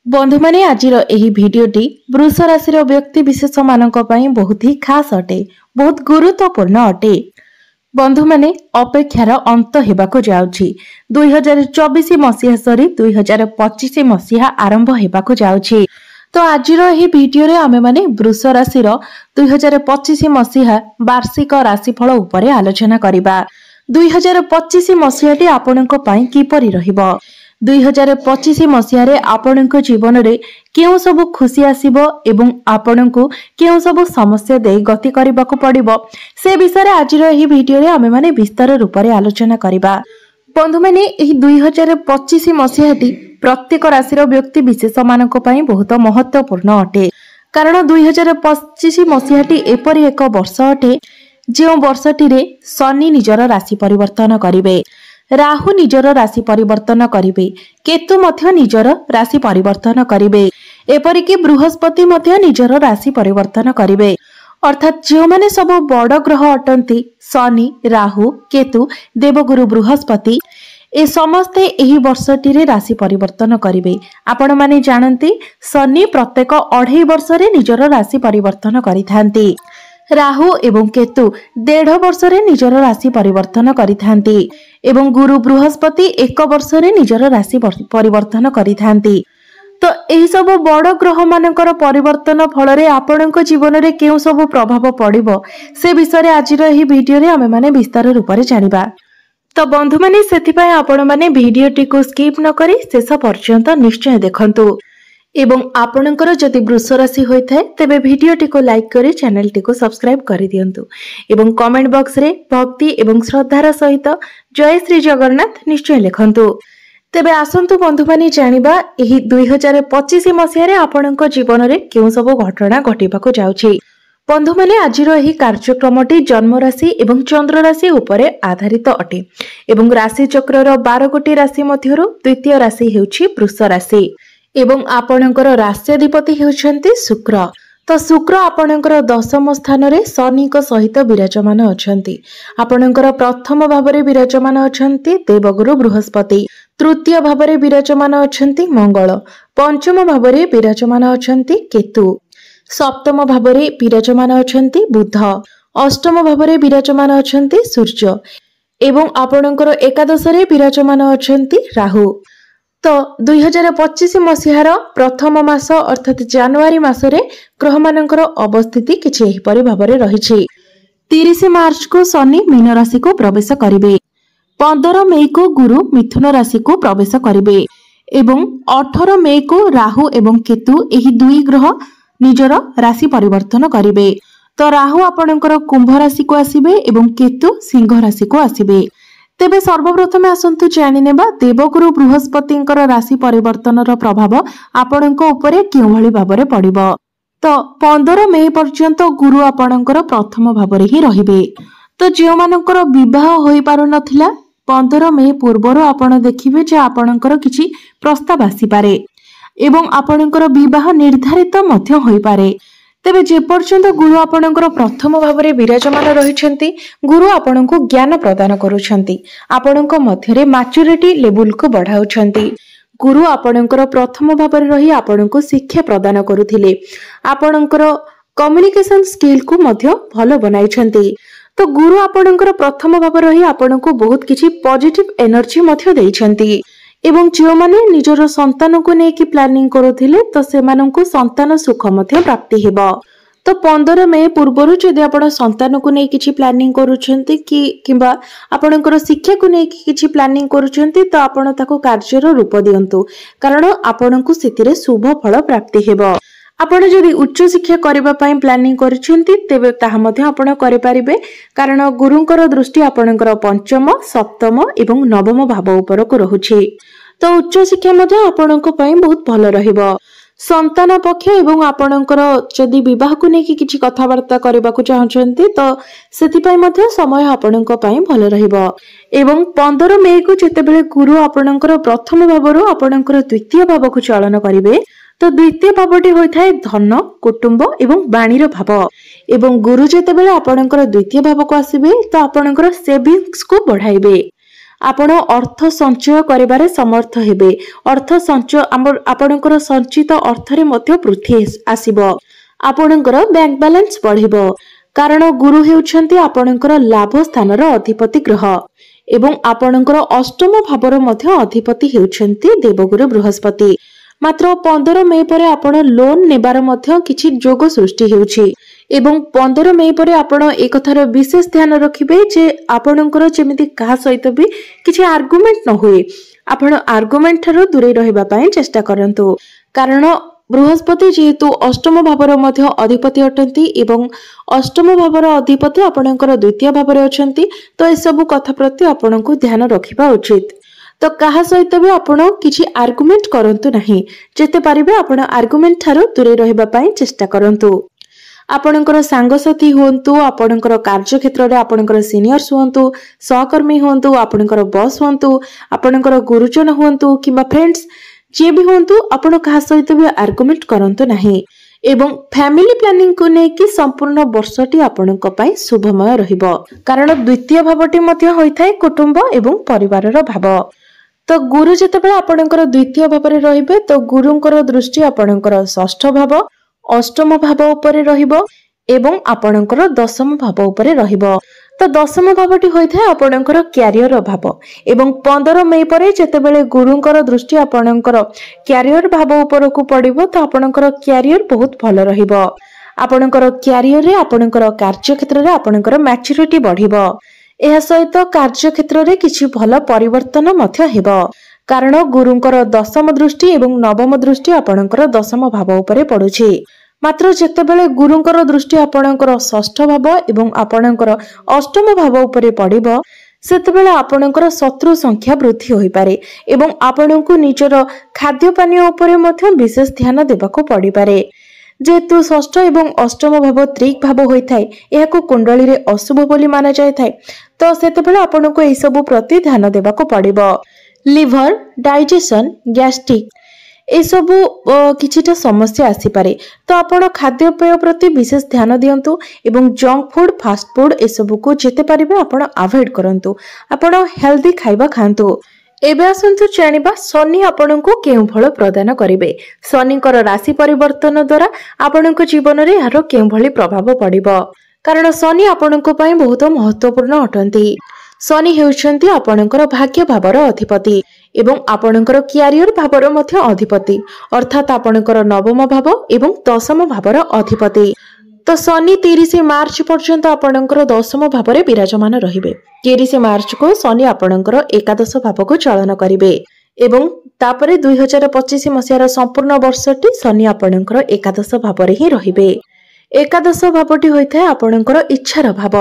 बंधु माने आजिर एही भिडियोटी वृष राशि व्यक्ति विशेष मानक पई बहुत ही खास अटे, बहुत गुरुत्वपूर्ण अटे। बंधु माने अपेक्षार अंत हेबाको जाउछि। 2024 मसीहा सरी 2025 मसीहा आरंभ हेबाको जाउछि। तो आजिर एही भिडियो रे आमे माने वृष राशि 2025 मसीहा वार्षिक राशिफल उपरे आलोचना करिबा। 2025 मसीहाटी आपणको पई किपरि रहिबो। 2025 मसीह आपण जीवन में क्यों सब खुशी आसीबो एवं आपण को क्यों सब समस्या दे गति करने को पड़िबो से विषय आज भिडियो रे आमे माने विस्तार रूप से आलोचना करिबा। बंधु माने एही 2025 मसीहाटी प्रत्येक राशि व्यक्ति विशेष मानक पई बहुत महत्वपूर्ण अटे। कारण 2025 मसीहाटी एपरि एक वर्ष अटे जो वर्षटी रे शनि निजर राशि परिवर्तन करिवे, राहु निजर राशि परिवर्तन करिवे, केतु मध्य निजर राशि परिवर्तन करिवे, एपरिक बृहस्पति मध्य निजर राशि परिवर्तन करिवे। अर्थात जो माने सब बड़ ग्रह अटंती शनि, राहु, केतु, देवगुरु बृहस्पति ए समस्ते एही वर्षटी रे राशि परिवर्तन करिवे। आपण माने जानती शनि प्रत्येक 2.5 वर्ष रे निजर राशि परिवर्तन करिथांती। राहु एवं केतु 1.5 वर्ष रे निजर राशि परिवर्तन करिथांती एवं गुरु बृहस्पति 1 वर्ष रे निजर राशि परिवर्तन करिथांती। तो एही सब बड़ ग्रह मानकर परिवर्तन फल रे आपणक जीवन रे केउ सब प्रभाव पड़िबो से विषय आज एही भिडियो रे आमे माने विस्तार रूप रे जानिबा। तो बंधु माने सेथि पय आपण माने भिडियोटी को स्किप न करी शेष पर्यंत निश्चय देखंतु एवं आपणकर जदि वृष राशि होइथाय तेबे भिडियोटी को लाइक करी चैनल टी को सब्सक्राइब करि दियंतु एवं कमेंट बॉक्स रे भक्ति एवं श्रद्धार सहित जय श्री जगन्नाथ निश्चय लिखंतु। तेबे आसंतु बंधु माने जानिबा एही 2025 मसीह रे आपणक जीवन रे केउ सब घटना घटिबाको जाउछि। बंधु माने आजिरो एही कार्यक्रमटी जन्म राशि एवं चंद्र राशि उपरे आधारित अटे एवं राशि चक्रर 12 गोटी राशि मध्यरु द्वितीय राशि हेउछि वृष राशि एवं आपणकर राष्ट्राधिपति हेउछन्ति शुक्र। तो शुक्र आपणकर दशम स्थान रे शनि को सहित विराजमान अछन्ति। आपणकर प्रथम भाव रे विराजमान अछन्ति देवगुरु बृहस्पति, तृतीय भाव रे विराजमान अछन्ति मंगल, पंचम भाव रे विराजमान अछन्ति केतु, सप्तम भाव रे विराजमान अछन्ति बुध, अष्टम भाव रे विराजमान अछन्ति सूर्य एवं आपणकर एकादश रे विराजमान अछन्ति राहु। तो 2025 मसीहार प्रथम मास अर्थात जनवरी मासरे ग्रह मानकर अवस्थिति किछि एहिपरि भाबरे रहिछि। 30 मार्च को शनि मीन राशि को प्रवेश करिवे, 15 मई को गुरु मिथुन राशि को प्रवेश करिवे एवं 18 मई को राहु एवं केतु एही दुई ग्रह निजर राशि परिवर्तन करिवे। तो राहु आपणकर कुंभ राशि को आसीबे एवं केतु सिंह राशि को आसीबे। तेबे सर्वप्रथम आसंतु जानि नेबा देवगुरु बृहस्पतिंकर राशि परिवर्तनर प्रभाव आपणक उपरे केउ भली भाबरे पड़िबो। तो 15 मई पर्यंत गुरु आपणकर प्रथम भाबरे ही रहिबे। तो जे मानकर विवाह होई पारु नथिला 15 मई पूर्वरो आपण देखिबे जे आपणकर किछि प्रस्ताव आसी पारे एवं आपणकर विवाह निर्धारित मध्य होई पारे। तेबे जे पर्यंत गुरु आपणकर प्रथम भाव रे विराजमान रहिछन्ति गुरु आपणको ज्ञान प्रदान करूछन्ति, आपणक मध्यरे मैच्योरिटी लेवल को बढ़ाउछन्ति। गुरु आपणकर प्रथम भाव रे रही आपणको शिक्षा प्रदान करूथिले, आपणकर कम्युनिकेशन स्किल को मध्य भलो बनाइछन्ति। तो गुरु आपणकर प्रथम भाव रही आपणको बहुत किछि पॉजिटिव एनर्जी मध्य दैछन्ति एवं जो माने निजर संतान को नेकी प्लानिंग करूथिले तो सेमानंकु संतान सुख मध्य प्राप्ति हेबो। तो 15 मई पूर्वरु जदि आपण संतान को नेकी किछि प्लानिंग करूछन्ति कि किबा आपणकर शिक्षा को नेकी किछि प्लानिंग करूछन्ति तो आपण ताको कार्यर रूप दियंतु कारण आपणकु सेतिरे शुभ फल प्राप्ति हेबो। आपण जदि उच्च शिक्षा करबा पई प्लानिंग करूछन्ति तेबे ताहा मध्य आपण करि पारिबे कारण गुरुंकर दृष्टि आपणकर पंचम, सप्तम एवं नवम भाव उपर को रहुछि। तो उच्च शिक्षा मध्य आपणक पई बहुत भलो रहिबो। संतान पक्ष एवं आपणकर जदि विवाह को नेकी किछि कथावार्ता करबा को चाहछन्ति तो सेति पई मध्य समय आपणक पई भलो रहिबो। एवं 15 मई को जेतेबेले गुरु आपणकर प्रथम भावरो आपणकर द्वितीय भाव को चलन करिवे तो द्वितीय भावटी होइथाय धन, कुटुंब एवं वाणीर भाव एवं गुरु जेतेबेले आपणकर द्वितीय भाव को आसीबे तो आपणकर सेविंग्स को बढ़ाइबे। आपण अर्थ संचय करिबारे समर्थ हेबे। अर्थ संचय आपणकर संचित अर्थरे मध्य वृद्धि आसीबो। आपणकर बैंक बैलेंस बढ़िबो कारण गुरु हेउछन्ति आपणकर लाभ स्थानर अधिपति ग्रह एवं आपणकर अष्टम भावर मध्य अधिपति हेउछन्ति देवगुरु बृहस्पति। मात्र 15 मई पर आपण लोन नेबार मध्य किछि जोग सृष्टि हेउछि एवं 15 मई पर आपण एक कथार विशेष ध्यान रखिबे जे आपणकर जेमिति कहा सहित भी किछि आर्गुमेंट न होए। आपण आर्गुमेंट थारो दूरे रहिबा पई चेष्टा करंतु कारण बृहस्पति जेहेतु अष्टम भावर मध्य अधिपति अटंती एवं अष्टम भावर अधिपति आपणकर द्वितीय भावर अछंती तो ए सब कथा प्रति आपणको ध्यान रखिबा उचित। तो कहा सहित भी आपण किछि आर्गुमेंट करंतु नाही। जेते पारिबे आपण आर्गुमेंट थारो दूरे रहिबा पई चेष्टा करंतु। आपणकर सांगसाथी होंतु, आपणकर कार्य क्षेत्र रे आपणकर सीनियर्स होंतु, सहकर्मी होंतु, आपणकर बॉस होंतु, आपणकर गुरुजन होंतु किबा फ्रेंड्स जे भी होंतु, आपण कहा सहित भी आर्गुमेंट करंतु नाही। एवं फैमिली प्लानिंग को नेकी संपूर्ण वर्षटी आपणक पई शुभमय रहिबो कारण द्वितीय भावटी मध्य होइथाय कुटुंब एवं परिवारर भाव। तो गुरु जेतेबेले आपणकर द्वितीय भावरे रहिबे तो गुरुंकर दृष्टि आपणकर षष्ठ भाव अष्टम भाव उपरे रहिबो एवं आपणकर दशम भाव उपरे रहिबो। तो दशम भावटी होइथाय आपणकर क्यारियर भाव एवं 15 मई परे जेतेबेले गुरुंकर दृष्टि आपणकर क्यारियर भाव उपर को पड़िबो तो आपणकर क्यारियर बहुत भलो रहिबो। आपणकर क्यारियर रे आपणकर कार्य क्षेत्र रे आपणकर मैच्योरिटी बढ़िबो। एहा सहित कार्य क्षेत्र रे किछि भलो परिवर्तन मध्य हेबो कारण गुरुंकर दशम दृष्टि एवं नवम दृष्टि आपणकर दशम भाव उपरे पडुछि। मात्र जेतेबेले गुरुंकर दृष्टि आपणकर षष्ठ भाव एवं आपणकर अष्टम भाव उपरे पड़िबो सेतेबेले आपणकर शत्रु संख्या वृद्धि होई पारे एवं आपणको निजर खाद्य पानी उपरे मध्य विशेष ध्यान देबाको पड़ी पारे। जेहेतु षष्ठ एवं अष्टम भाव त्रिक भाव होइथाय एहाको कुंडली रे अशुभ बोली माना जायथाय तो सेतेबेले आपणको एई सब प्रति ध्यान देबाको पड़िबो। लिवर डाइजेशन गैस्ट्रिक ए सब किछिटा समस्या आसी पारे तो आपण खाद्यपेय प्रति विशेष ध्यान दियंतु एवं जंक फूड फास्ट फूड ए सब को जेते पारिबे आपण अवॉइड करंतु। आपण हेल्दी खाइबा खांतु। एबे आसंतु जानिबा शनि आपणको केउ फल प्रदान करिवे। शनिकर राशि परिवर्तन द्वारा आपणको जीवन रे यार केउ भली प्रभाव पड़िबो कारण शनि आपणको पई बहुत महत्वपूर्ण अटंती। शनि हेउछन्ति आपणकर भाग्य भावर अधिपति एवं आपणकर क्यारियर भावर मध्य अधिपति अर्थात आपणकर नवम भाव एवं दशम भावर अधिपति। तो शनि 30 मार्च पर्यंत आपणकर दशम भावरे विराजमान रहिबे। 30 मार्च को शनि आपणकर एकादश भाव को चलन करिवे एवं तापरे 2025 मसियार संपूर्ण वर्षटी शनि आपणकर एकादश भावरे ही रहिबे। एकादश भावटी होइथाय आपणकर इच्छार भाव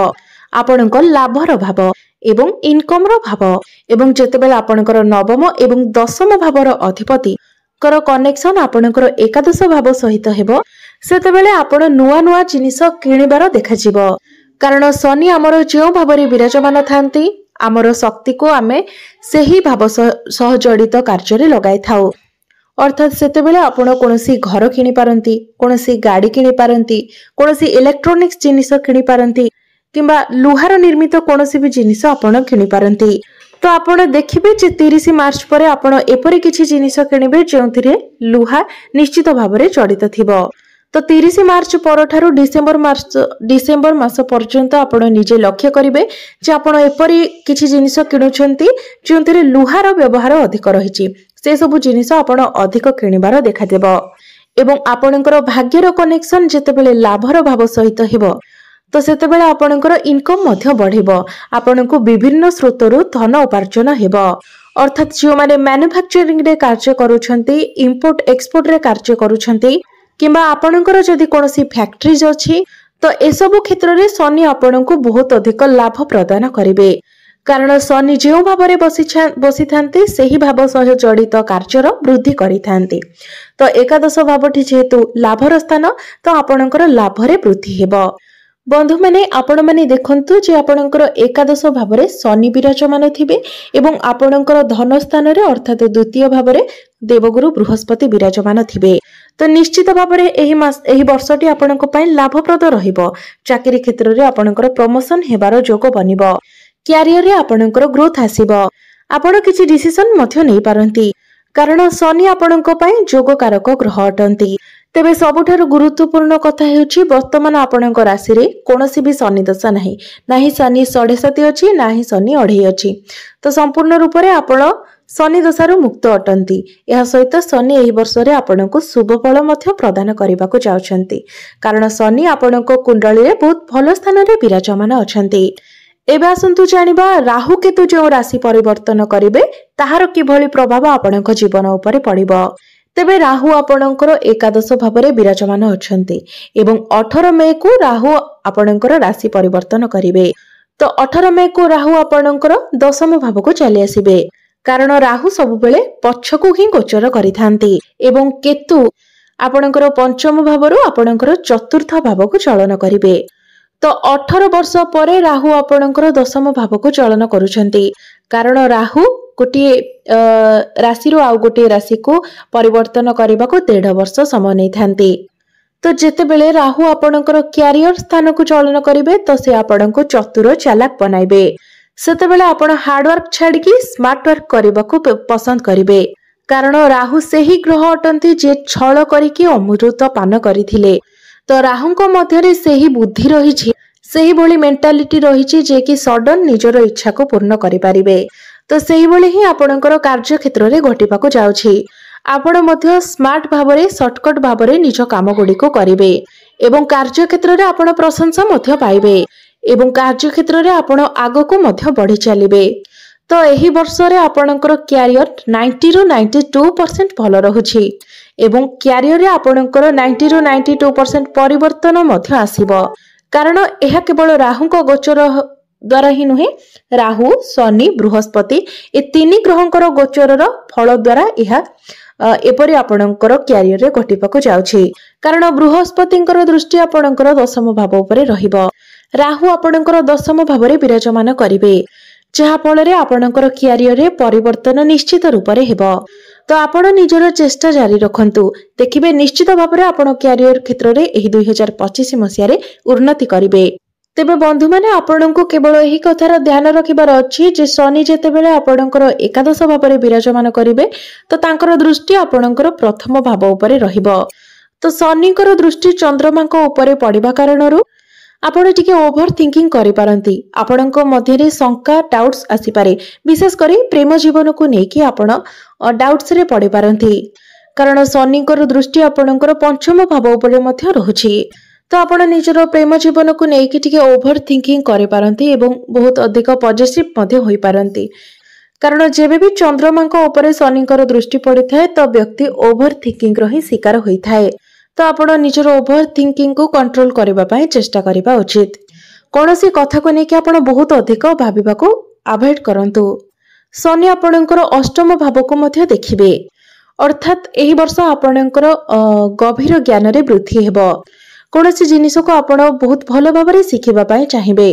आपणकर लाभर भाव एवं इनकम रो भाव एवं जेतेबेले आपणकर नवम एवं दशम भावर अधिपति कर कनेक्शन आपणकर एकादश भाव सहित हेबो सेतेबेले आपण नुआ नुआ जिनिस किनिबार देखाजिबो कारण शनि आमर जेउ भावरे विराजमान थांती आमर शक्ति को आमे सेही भाव सह जड़ित कार्य रे लगाई थाउ। अर्थात सेतेबेले आपण कोनोसी घर किनि पारंती कोनोसी गाड़ी किनि पारंती कोनोसी इलेक्ट्रोनिक्स जिनिस किनि पारंती किंबा लुहार निर्मित कोनोसी भी जिनिस आपण किनि पारंती। तो आपण देखिबे जे 30 मार्च परे आपण एपरि किछि जिनिस किनिबे जेउथिरे लुहा निश्चित भाबरे जड़ित थिबो। तो 30 मार्च परठारु डिसेंबर मास पर्यंत आपण निजे लक्ष्य करिवे जे आपण एपरि किछि जिनिस किनुछंती जेउथिरे लुहार व्यवहार अधिक रहिछि से सब जिनिस आपण अधिक किनिबार देखा देबो एवं आपणकर भाग्यर कनेक्शन जेतेबेले लाभर भाव सहित हेबो तो सेतेबेले आपणकर इनकम मध्य बढ़िबो आपणको विभिन्न स्रोतरु धन उपार्जन हेबो। अर्थात जो माने मैन्युफैक्चरिंग रे कार्य करूछंती इंपोर्ट एक्सपोर्ट रे कार्य करूछंती किंबा आपणकर जदि कोनोसी फैक्ट्रीज अछि तो ए सब क्षेत्र रे शनि आपणको बहुत अधिक लाभ प्रदान करिवे कारण शनि जेउ भावरे बसी थांती सेही भाव सह जड़ित कार्यर वृद्धि करि थांती। तो एकादश भावटी जेहेतु लाभर स्थान तो आपणकर लाभरे वृद्धि हेबो। बंधु माने आपण माने देखंतु जे आपणकर एकादश भावरे शनि विराजमान थिबे एवं आपणकर धन स्थान रे अर्थात द्वितीय भावरे देवगुरु बृहस्पति विराजमान थिबे। तो निश्चित भावरे एही वर्षटी आपणको पई लाभप्रद रहिबो। चाकरी क्षेत्र रे आपणकर प्रमोशन हेबार जोग बनिबो। क्यारियर रे आपणकर ग्रोथ आसीबो। आपण किछि डिसिजन मध्य नै पारंती कारण शनि आपणक पई जोगकारक ग्रह अटंती। तेबे सबुठारु गुरुत्वपूर्ण कथा हेउछि वर्तमान आपणक राशि रे कोनोसी भी शनि दशा नाही, नाही शनि 7.5 अछि नाही शनि 2.5 अछि। तो संपूर्ण रूप रे आपण शनि दशारु मुक्त अटंती। यह सहित शनि एही वर्ष रे आपणक शुभ फल मध्य प्रदान करबाकू जाउछंती कारण शनि आपणक कुंडली रे बहुत भलो स्थान रे विराजमान अछंती। एबे आसंतु जानिबा राहु केतु जो राशि परिवर्तन करिवे ताहार किभली प्रभाव आपणक जीवन उपरे पड़िबो। तेबे राहु आपणकर एकादश भाव रे विराजमान अछंती एवं 18 मई को राहु आपणकर राशि परिवर्तन करिवे। तो 18 मई को राहु आपणकर दशम भाव को चली आसीबे कारण राहु सब बेले पछकु ही गोचर करिथांती एवं केतु आपणकर पंचम भावरु आपणकर चतुर्थ भाव को चलन करिवे। तो 18 वर्ष परे राहु आपणकर दशम भाव को चलन करुछंती कारण राहु गोटे राशि रो आउ गोटे राशि को परिवर्तन करबा को 1.5 वर्ष समय नै थांती। तो जेते बेले राहु आपणकर कैरियर स्थान को चलन करिवे तो से आपणको चतुर चालाक बनाइबे। सेते बेले आपण हार्ड वर्क छाडी की स्मार्ट वर्क करबा को पसंद करिवे कारण राहु सेही ग्रह अटंती जे छळ करी की अमृत पान करिथिले। तो राहुको मध्यरे सेही बुद्धि रहिछि, सेही भली मेंटालिटी रहिछि जे कि सडन निजर इच्छा को पूर्ण करि पारिबे। तो सेही भली ही आपणकर कार्य क्षेत्र रे घटिबाको जाउछि। आपण मध्य स्मार्ट भाबरे शॉर्टकट भाबरे निज काम गुडी को करिवे एवं कार्य क्षेत्र रे आपण प्रशंसा मध्य पाइबे एवं कार्य क्षेत्र रे आपण आगो को मध्य बढ़ी चलिबे। तो एही वर्ष रे आपणकर कैरियर 90 रु 92% भलो रहुछि एवं कैरियर रे आपणकर 90 रु 92% परिवर्तन मध्य आसीबो कारण एहा केवल राहु को गोचर द्वारा ही नुहे, राहु शनि बृहस्पति ए तीन ग्रहंकर गोचरर फल द्वारा एहा एपरि आपणकर कैरियर रे घटिबाको जाउछि कारण बृहस्पतिंकर दृष्टि आपणकर दशम भाव उपरे रहिबो। राहु आपणकर दशम भाव रे विराजमान करिवे जहा फल रे आपणकर कैरियर रे परिवर्तन निश्चित रूप रे हेबो। तो आपण निजर चेष्टा जारी रखंतु, देखिबे निश्चित भाव रे आपण कैरियर क्षेत्र रे एही 2025 मसिया रे उन्नति करिवे। तेबे बंधु माने आपणको केवल एही कथार ध्यान रखिबार अछि जे शनि जेते बेले आपणकर एकादश भाव रे विराजमान करिवे तो तांकर दृष्टि आपणकर प्रथम भाव उपरे रहिबो। तो शनिकर दृष्टि चंद्रमा उपरे पड़िबा कारणरू आपण टिके ओभर थिंकिंग करि पारंती। आपणको मध्य रे शंका डाउट्स आसी पारे, विशेष करी प्रेम जीवन को नेकी आपण डाउट्स रे पड़ि पारंती कारण शनिकर दृष्टि आपणकर पंचम भाव उपरे मध्य रहुछि। तो आपण निजर प्रेम जीवन को नेकी टिके ओभर थिंकिंग करि पारंती एवं बहुत अधिक पॉजिटिव मध्य होई पारंती कारण जेबे भी चंद्रमा उपरे शनिकर दृष्टि पड़िथाय तो व्यक्ति ओभर थिंकिंग रो ही शिकार होइथाय। तो आपण निजर ओभर थिंकिंग को कंट्रोल करबा पई चेष्टा करबा उचित। कोनोसी कथा को नेकी आपण बहुत अधिक भाबिबा को अवॉइड करंतु। शनि आपणकर अष्टम भाव को मध्य देखिबे अर्थात एही वर्ष आपणकर गभीर ज्ञान रे वृद्धि हेबो। कोनोसी जिनिस को आपण बहुत भलो भाव रे सिखिबा पई चाहिबे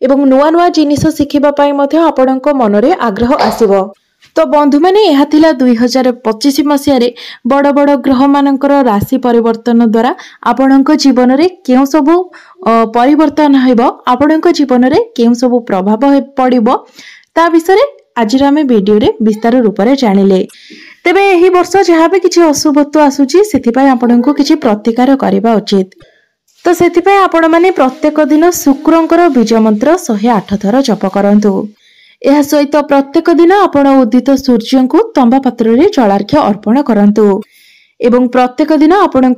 एवं नुआ नुआ जिनिस सिखिबा पई मध्य आपणक मन रे आग्रह आसीबो। तो बंधु माने यह थिला 2025 मसिया रे बड़ बड़ ग्रह मानकर राशि परिवर्तन द्वारा आपणक जीवन रे केउ सब परिवर्तन हेबो, आपणक जीवन रे केउ सब प्रभाव पड़िबो ता विषय रे आज आमे वीडियो रे विस्तार रूप रे जानिले। तेबे एही वर्ष जहा भी किछि अशुभत्व आसुची सेथि पई आपणक किछि प्रतिकार करबा उचित। तो सेथि पई आपण माने प्रत्येक दिन शुक्रंकर बीज मंत्र 108 थर जप करंतु। यह सहित प्रत्येक दिन आपण उदित सूर्य को तंबा पात्र रे जलार्घ्य अर्पण करंतु एवं प्रत्येक दिन आपण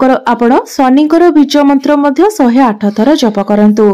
शनिकर बीज मंत्र मध्य 108 थर जप करंतु।